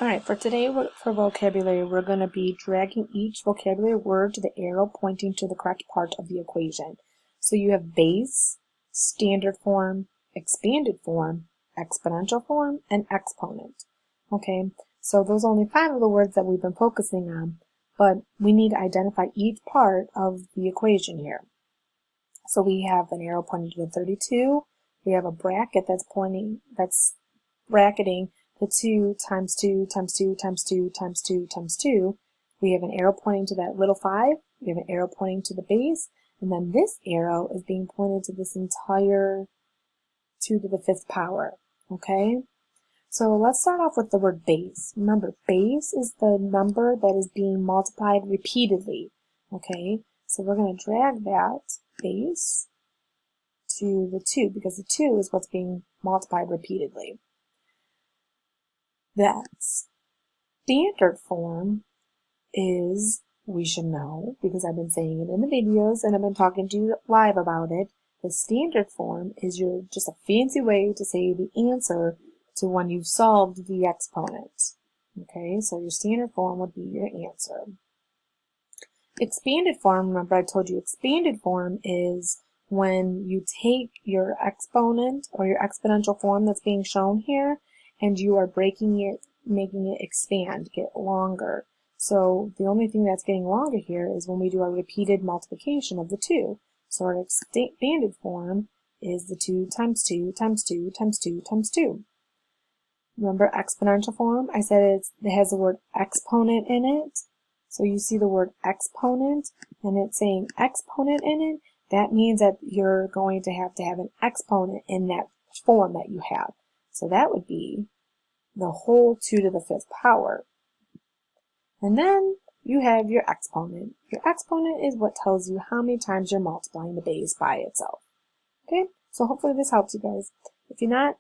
Alright, for today for vocabulary, we're going to be dragging each vocabulary word to the arrow pointing to the correct part of the equation. So you have base, standard form, expanded form, exponential form, and exponent. Okay, so those are only 5 of the words that we've been focusing on, but we need to identify each part of the equation here. So we have an arrow pointing to the 32, we have a bracket that's bracketing the 2 times 2 times 2 times 2 times 2 times 2. We have an arrow pointing to that little 5. We have an arrow pointing to the base. And then this arrow is being pointed to this entire 2 to the 5th power. Okay? So let's start off with the word base. Remember, base is the number that is being multiplied repeatedly. Okay? So we're going to drag that base to the 2 because the 2 is what's being multiplied repeatedly. That standard form is, we should know, because I've been saying it in the videos and I've been talking to you live about it, the standard form is just a fancy way to say the answer to when you've solved the exponent. Okay, so your standard form would be your answer. Expanded form, remember I told you expanded form is when you take your exponent or your exponential form that's being shown here and you are breaking it, making it expand, get longer. So the only thing that's getting longer here is when we do our repeated multiplication of the 2. So our expanded form is the 2 times 2 times 2 times 2 times 2. Remember exponential form? I said it has the word exponent in it. So you see the word exponent and it's saying exponent in it. That means that you're going to have an exponent in that form that you have. So that would be the whole 2 to the 5th power. And then you have your exponent. Your exponent is what tells you how many times you're multiplying the base by itself. Okay, so hopefully this helps you guys. If you're not,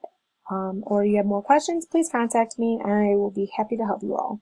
or you have more questions, please contact me and I will be happy to help you all.